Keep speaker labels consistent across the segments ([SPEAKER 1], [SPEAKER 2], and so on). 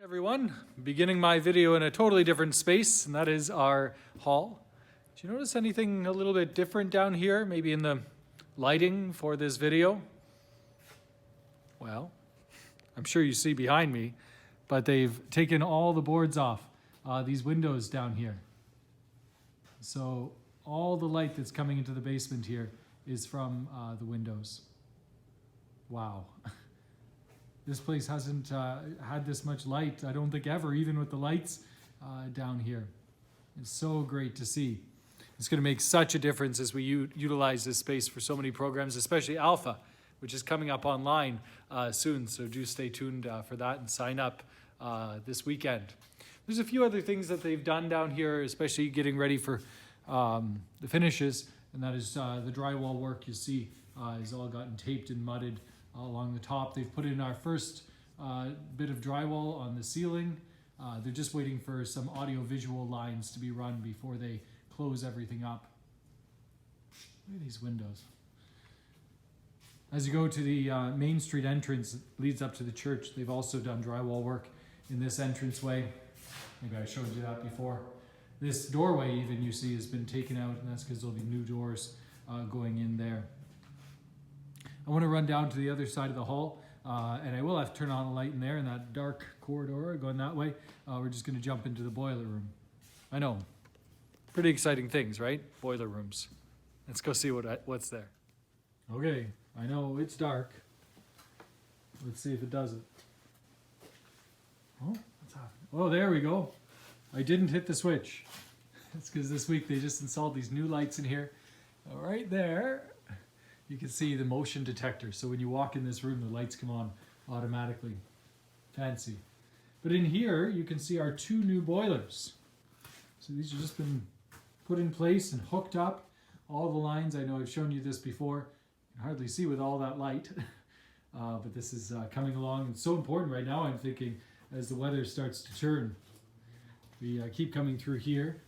[SPEAKER 1] Everyone, beginning my video in a totally different space, and that is our hall. Do you notice anything a little bit different down here, maybe in the lighting for this video? Well, I'm sure you see behind me, but they've taken all the boards off these windows down here. So all the light that's coming into the basement here is from the windows. Wow. This place hasn't had this much light, I don't think ever, even with the lights down here. It's so great to see. It's going to make such a difference as we utilize this space for so many programs, especially Alpha, which is coming up online soon. So do stay tuned for that and sign up this weekend. There's a few other things that they've done down here, especially getting ready for the finishes, and that is the drywall work you see has all gotten taped and mudded along the top. They've put in our first bit of drywall on the ceiling. They're just waiting for some audio-visual lines to be run before they close everything up. Look at these windows. As you go to the Main Street entrance that leads up to the church, they've also done drywall work in this entranceway. Maybe I showed you that before. This doorway even you see has been taken out, and that's because there'll be new doors going in there. I want to run down to the other side of the hall, and I will have to turn on a light in there in that dark corridor going that way. We're just going to jump into the boiler room. I know, pretty exciting things, right? Boiler rooms. Let's go see what's there. Okay, I know it's dark. Let's see if it does it. Oh, what's happening? Oh, there we go. I didn't hit the switch. It's because this week they just installed these new lights in here. Right there. You can see the motion detector. So when you walk in this room, the lights come on automatically. Fancy. But in here, you can see our two new boilers. So these have just been put in place and hooked up. All the lines, I know I've shown you this before. You can hardly see with all that light. But this is coming along. It's so important right now, I'm thinking, as the weather starts to turn. We keep coming through here.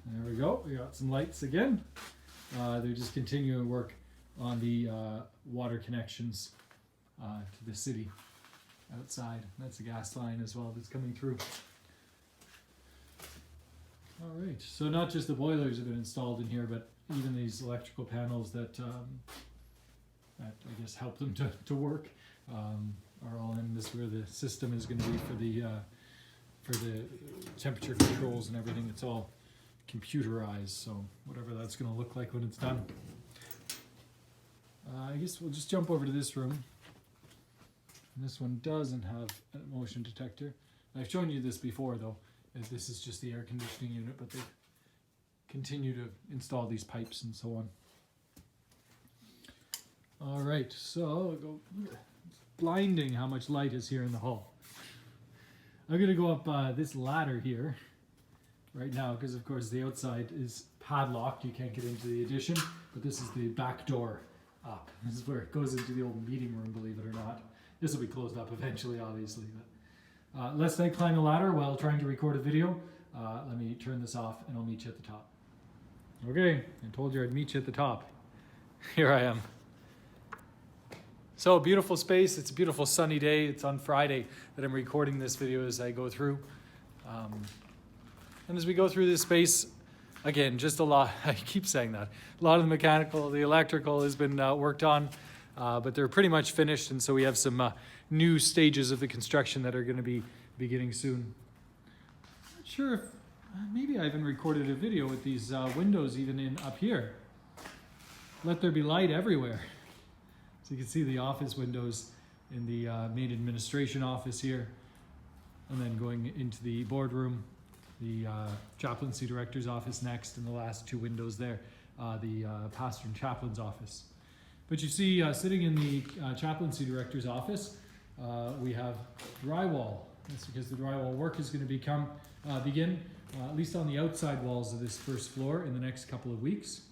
[SPEAKER 1] There we go. We got some lights again. They're just continuing work on the water connections to the city outside. That's the gas line as well that's coming through. All right, so not just the boilers have been installed in here, but even these electrical panels that I guess help them to work are all in. This where the system is going to be for the temperature controls and everything. It's all computerized, so whatever that's going to look like when it's done. I guess we'll just jump over to this room. And this one doesn't have a motion detector. I've shown you this before though. This is just the air conditioning unit, but they continue to install these pipes and so on. All right, so I'll go. It's blinding how much light is here in the hall. I'm going to go up this ladder here right now, because of course the outside is padlocked, you can't get into the addition, but this is the back door up. This is where it goes into the old meeting room, believe it or not. This will be closed up eventually, obviously. But, lest I climb a ladder while trying to record a video, let me turn this off and I'll meet you at the top. Okay, I told you I'd meet you at the top. Here I am. So, beautiful space. It's a beautiful sunny day. It's on Friday that I'm recording this video as I go through. And as we go through this space, again, just a lot, I keep saying that, a lot of the mechanical, the electrical has been worked on, but they're pretty much finished, and so we have some new stages of the construction that are going to be beginning soon. Not sure if, maybe I haven't recorded a video with these windows even in up here. Let there be light everywhere. So you can see the office windows in the main administration office here, and then going into the boardroom. The chaplaincy director's office next, and the last two windows there, the pastor and chaplain's office. But you see, sitting in the chaplaincy director's office, we have drywall. That's because the drywall work is going to begin, at least on the outside walls of this first floor in the next couple of weeks.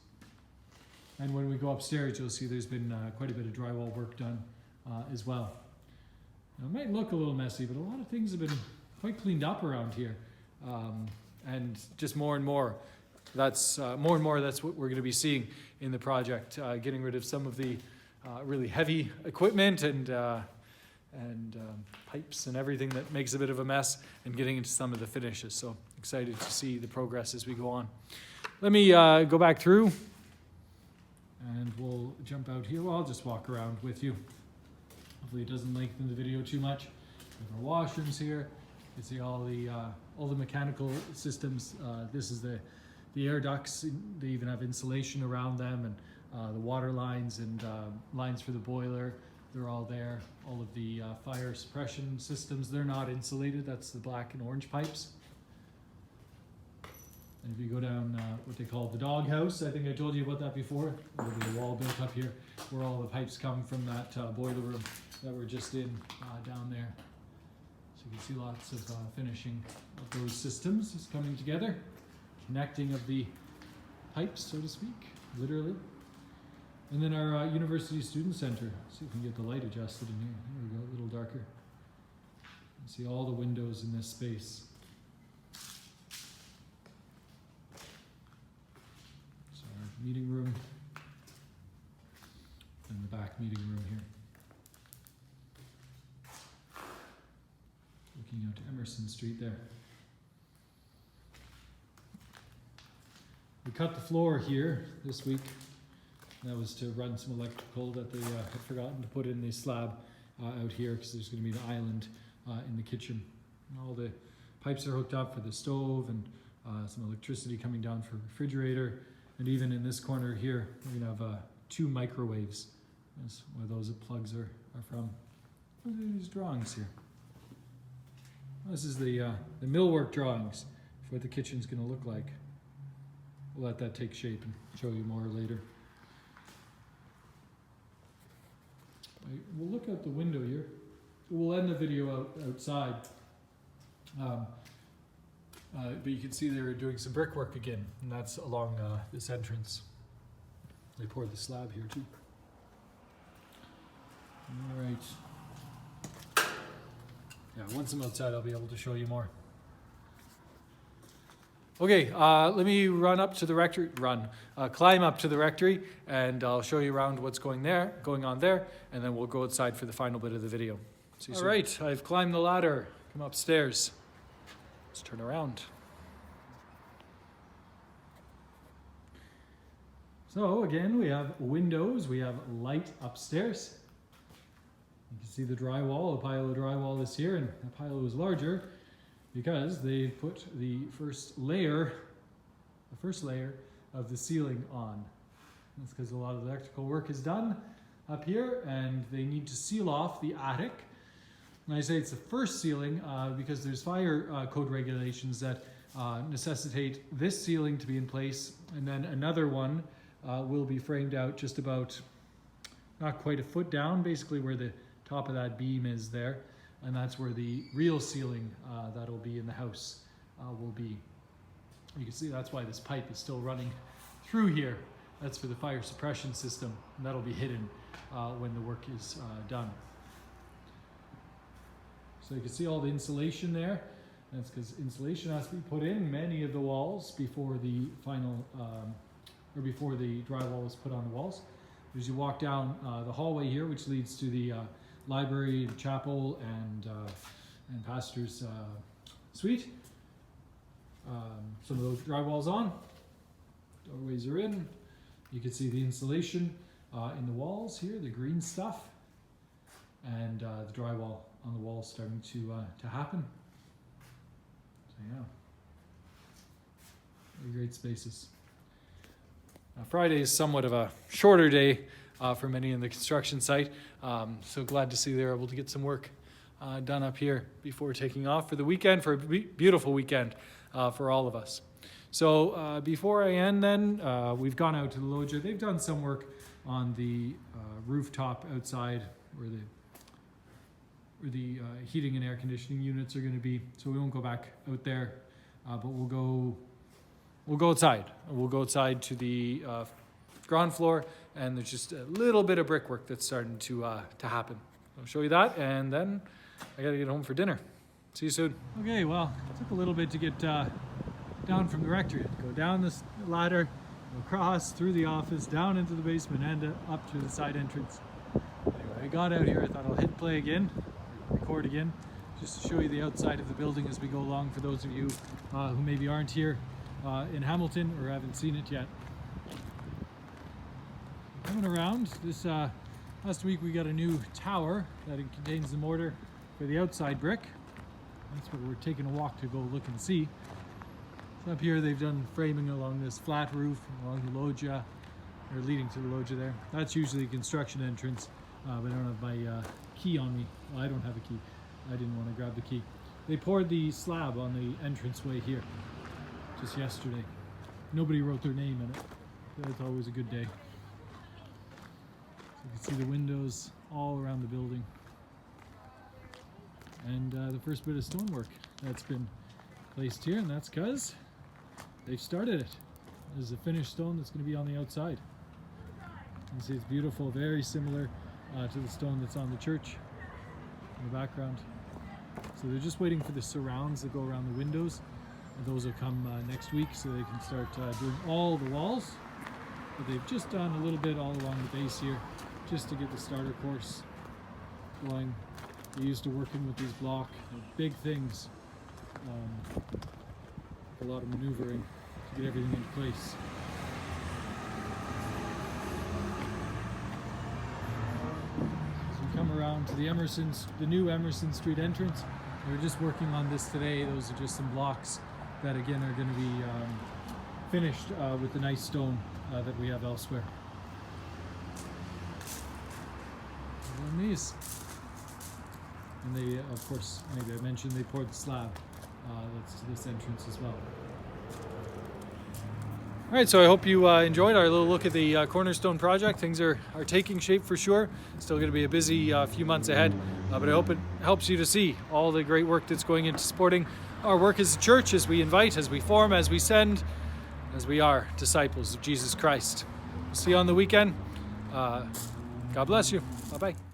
[SPEAKER 1] And when we go upstairs, you'll see there's been quite a bit of drywall work done as well. Now, it might look a little messy, but a lot of things have been quite cleaned up around here. And just more and more, that's what we're going to be seeing in the project, getting rid of some of the really heavy equipment and and pipes and everything that makes a bit of a mess, and getting into some of the finishes. So excited to see the progress as we go on. Let me go back through and we'll jump out here. Well, I'll just walk around with you. Hopefully it doesn't lengthen the video too much. We have our washrooms here. You can see all the mechanical systems. This is the air ducts. They even have insulation around them, and the water lines and lines for the boiler. They're all there. All of the fire suppression systems, they're not insulated. That's the black and orange pipes. And if you go down what they call the dog house, I think I told you about that before. There'll be a wall built up here where all the pipes come from that boiler room that we're just in down there. So you can see lots of finishing of those systems is coming together. Connecting of the pipes, so to speak, literally. And then our University Student Center. See if we can get the light adjusted in here. There we go, a little darker. You see all the windows in this space. So our meeting room. And the back meeting room here. Looking out to Emerson Street there. We cut the floor here this week. That was to run some electrical that they had forgotten to put in the slab out here, because there's going to be an island in the kitchen. And all the pipes are hooked up for the stove, and some electricity coming down for refrigerator. And even in this corner here, we're going to have 2 microwaves. That's where those plugs are from. What are these drawings here? This is the millwork drawings for what the kitchen's going to look like. We'll let that take shape and show you more later. We'll look out the window here. We'll end the video outside. But you can see they're doing some brickwork again, and that's along this entrance. They poured the slab here too. All right. Yeah, once I'm outside, I'll be able to show you more. Okay, let me run up to the rectory, climb up to the rectory, and I'll show you around what's going on there, and then we'll go outside for the final bit of the video. See you soon. All right, I've climbed the ladder, come upstairs. Let's turn around. So again, we have windows, we have light upstairs. You can see the drywall, a pile of drywall is here, and the pile was larger because they put the first layer of the ceiling on. That's because a lot of the electrical work is done up here, and they need to seal off the attic. And I say it's the first ceiling because there's fire code regulations that necessitate this ceiling to be in place, and then another one will be framed out just about, not quite a foot down, basically where the top of that beam is there. And that's where the real ceiling that'll be in the house will be. You can see that's why this pipe is still running through here. That's for the fire suppression system, and that'll be hidden when the work is done. So you can see all the insulation there. That's because insulation has to be put in many of the walls before the final, or before the drywall is put on the walls. As you walk down the hallway here, which leads to the library, the chapel, and pastor's suite. Some of those drywalls on, doorways are in. You can see the insulation in the walls here, the green stuff, and the drywall on the walls starting to happen. So yeah, very great spaces. Friday is somewhat of a shorter day for many in the construction site. So glad to see they're able to get some work done up here before taking off for the weekend, for a beautiful weekend for all of us. So before I end then, we've gone out to the loggia. They've done some work on the rooftop outside where the heating and air conditioning units are going to be. So we won't go back out there, but we'll go outside. We'll go outside to the ground floor, and there's just a little bit of brickwork that's starting to happen. I'll show you that, and then I gotta get home for dinner. See you soon. Okay, well, it took a little bit to get down from the rectory. Go down this ladder, go across through the office, down into the basement, and up to the side entrance. Anyway, I got out here. I thought I'll hit play again. record again, just to show you the outside of the building as we go along for those of you who maybe aren't here in Hamilton or haven't seen it yet. Coming around, this last week we got a new tower that contains the mortar for the outside brick. That's what we're taking a walk to go look and see. So up here they've done framing along this flat roof, along the loggia, or leading to the loggia there. That's usually a construction entrance, but I don't have my key on me. Well, I don't have a key. I didn't want to grab the key. They poured the slab on the entranceway here just yesterday. Nobody wrote their name in it. That's always a good day. So you can see the windows all around the building. And the first bit of stonework that's been placed here, and that's because they've started it. There's a finished stone that's going to be on the outside. You can see it's beautiful, very similar to the stone that's on the church in the background. So they're just waiting for the surrounds that go around the windows, and those will come next week so they can start doing all the walls. But they've just done a little bit all along the base here just to get the starter course going. They're used to working with these block, big things, a lot of maneuvering to get everything into place. As we come around to the new Emerson Street entrance, we're just working on this today. Those are just some blocks that again are going to be finished with the nice stone that we have elsewhere. And these. And they, of course, maybe I mentioned they poured the slab that's to this entrance as well. All right, so I hope you enjoyed our little look at the Cornerstone project. Things are taking shape for sure. Still going to be a busy few months ahead, but I hope it helps you to see all the great work that's going into supporting our work as a church, as we invite, as we form, as we send, as we are disciples of Jesus Christ. We'll see you on the weekend. God bless you. Bye-bye.